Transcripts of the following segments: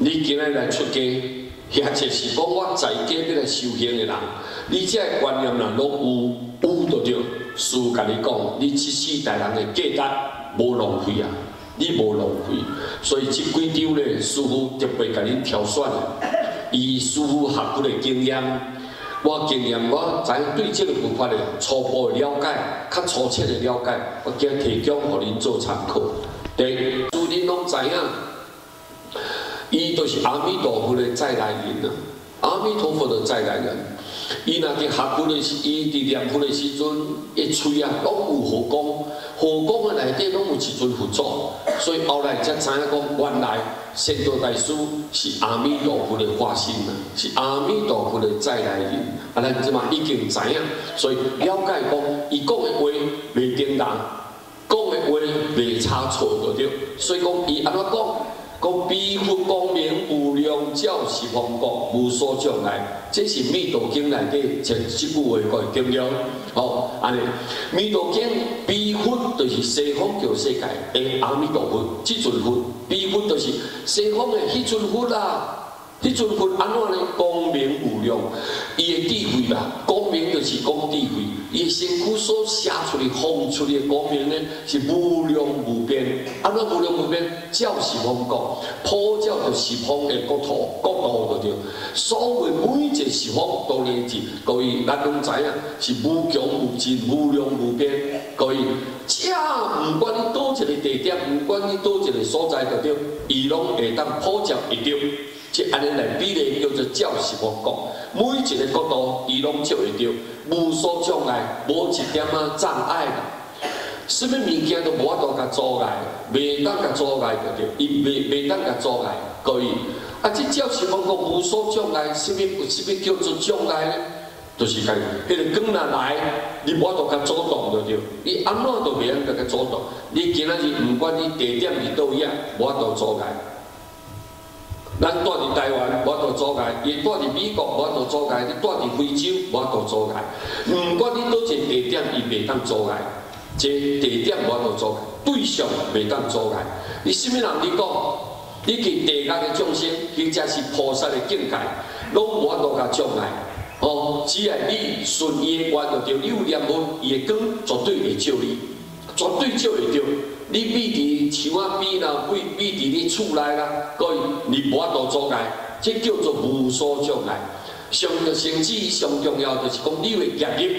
你今日来出家，或者是讲我在家要来修行的人，你这个观念若拢有就对。师父甲你讲，你一世代人的价值无浪费啊，你无浪费。所以这几张咧，师父特别甲恁挑选的，以师父学佛的经验。 我经验，我知影对这个佛法的初步的了解，较粗浅的了解，我今提供互恁做参考。第一，诸恁拢知影，伊就是阿弥陀佛的再来人啊！阿弥陀佛的再来人，伊若伫学佛的时，伊伫念佛的时阵，伊喙啊拢有护供，护供的内底拢有一尊佛祖，所以后来才知影讲，原来仙道大师是阿弥陀佛的化身啊，是阿弥陀佛的再来人。啊，咱即嘛已经知影，所以了解讲，伊讲的话袂颠当，讲的话袂差错就对。所以讲，伊安怎讲？讲彼佛光明无量，照十方国，无所障碍。这是《弥陀经》内底这句话个经验。好，安尼，《弥陀经》彼佛就是西方极世界的阿弥陀佛，这尊佛，彼佛就是西方的迄尊佛啦。 迄尊佛安怎呢？光明无量，伊的智慧啦，光明就是讲智慧。伊身躯所写出来、放出来的光明呢，是无量无边。安怎无量无边？照十方国，普照着十方的国土，就对。所谓每一个十方都连接，各位咱拢知影是无穷无尽、无量无边。各位，这毋管你倒一个地点，毋管你倒一个所在，就对，伊拢会当普照会着。 即安尼来比例叫做照十方国，每一个国度伊拢照会着，无所障碍，无一点仔障碍啦。什么物件都无法度甲阻碍，袂当甲阻碍就对，伊袂当甲阻碍，可以。啊，即照十方国无所障碍，什么叫做障碍呢？就是讲，迄个光若来，你无法度甲阻挡就对，你安怎都袂当甲阻挡。你今仔日毋管你地点伫倒位啊，无法度阻碍。 咱住伫台湾，无法度阻碍；伊住伫美国，无法度阻碍；你住伫非洲，无法度阻碍。毋管你倒一个地点，伊袂当阻碍。这地点无法度阻碍，对象袂当阻碍。你什么人？你讲，你去地界的众生，或者是菩萨的境界，拢无法度甲障碍。哦，只要你顺伊的愿就对，你有念佛，伊的光绝对会照你，绝对照会着。 你秘伫墙仔边啦，秘伫你厝内啦，各位你无法度阻碍，这叫做无所障碍。上个甚至上重要就是讲你的业力，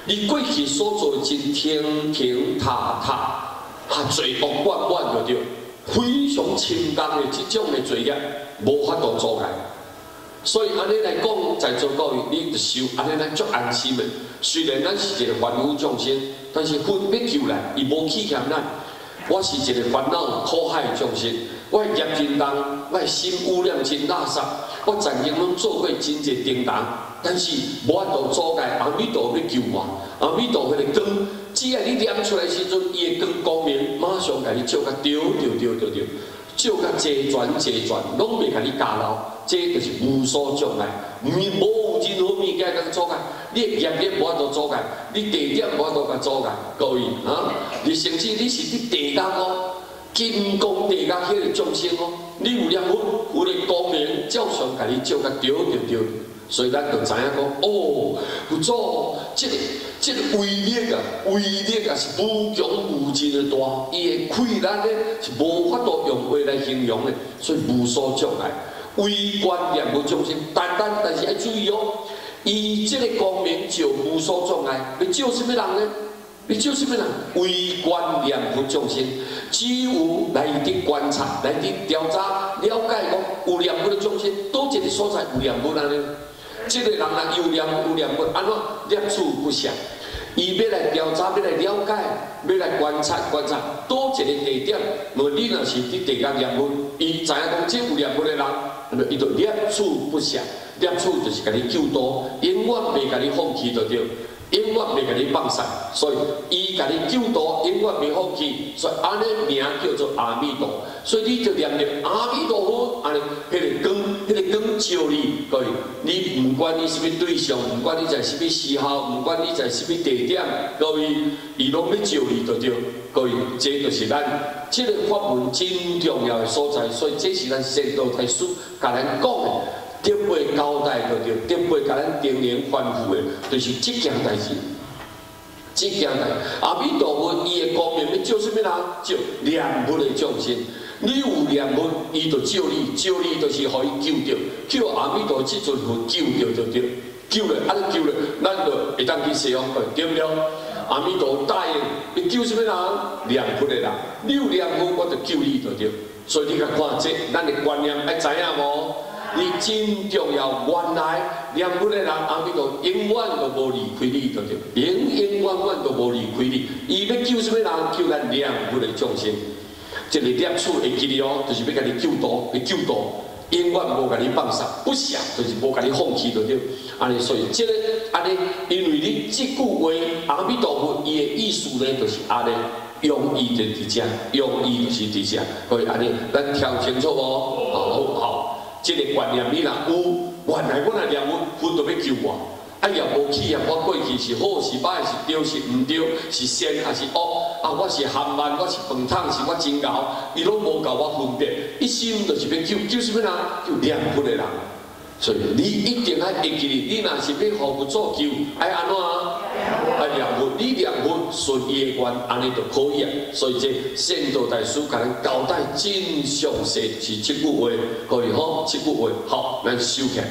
你过去所做的真天天塌塌，罪恶满满就对，非常轻重的这种的罪业，无法度阻碍。所以安尼来讲，在座各位，你就修安尼咱足安心的。虽然咱是一个凡夫众生，但是佛要救咱，伊无欺欠咱。 我是一个烦恼苦海的众生，我业真重，我心污染真垃圾，我曾经拢做过真侪叮当，但是无法度阻碍阿弥陀佛救我。阿弥陀佛的光，只要你念出来时阵，伊的光明马上甲你照甲对，照甲齐全，拢袂甲你加漏，这就是无所障碍，无任何物件甲阻碍。你的业力无法度阻碍，你地点无法度甲阻碍，各位啊，你甚至你是伫地界哦，金刚地界迄个众生哦，你有念佛，有个光明照常甲你照甲对，所以咱就知影讲，哦，佛祖这个威力啊是无穷无尽的大，伊的气力呢是无法度用话来形容的，所以无所障碍。微观念佛众生，但是要注意哦。 伊这个光明照无所障碍，你照什么人呢？你照什么人？微观念佛众生，只有来伫观察、来伫调查、了解讲有念佛的众生，倒一个所在有念佛安尼。这个人若有念佛，安怎念处不详？伊要来调查，要来了解，要来观察，倒一个地点。若你若是伫地界念佛，伊知影讲这有念佛的人，那么伊就念处不详。 念处就是甲你救度，永远袂甲你放弃就对。永远袂甲你放散，所以伊甲你救度，永远袂放弃，所以安尼名叫做阿弥陀。所以你就念着阿弥陀佛，安尼迄个光照你，各位，你唔管你什么对象，唔管你在什么时候，唔管你在什么地点，各位，伊拢要照你就对。各位，这就是咱这个法门真重要的所在，所以这是咱先道大师甲咱讲的。特别交代着特别甲咱叮咛吩咐的，就是这件代志。这件代，阿弥陀佛，伊的光明要照什么人？照念佛的众生。你有念佛，伊就照你，照你就是互伊救着，叫阿弥陀这尊佛救着就对，救了，安救了，咱就会当去西方去，对不对？阿弥陀答应，你救什么人？念佛的人，你有念佛，我就救你就对。所以你甲看这，咱的观念要知影无？你真重要，原来念佛的人，阿弥陀永远都无离开你，对不对？永远都无离开你。伊要救什么人？救咱念佛的众生。这个念处会记哩哦，就是要甲你救度，永远无甲你放下，不想就是无甲你放弃，对不对？安尼，所以这个安尼，因为你这句话，阿弥陀佛伊的意思呢，就是安尼。用意就伫遮，用意就是伫遮，所以安尼，咱听清楚无？好。这个观念你若有，原来我若念佛就要救我。哎呀，无起啊！我过去是好是歹，是对是毋对，是善还是恶？啊，我是含慢，我是饭桶，是我真熬，伊拢无教我分别。一心就是要救什么人？救念佛的人。所以你一定要会记哩，你若是要互佛做救，爱安怎啊？爱念佛，你念佛顺伊的愿，安尼就可以啊。所以这仙道大师甲咱交代真详细，是这句话，可以吼，这句话好，咱收起来。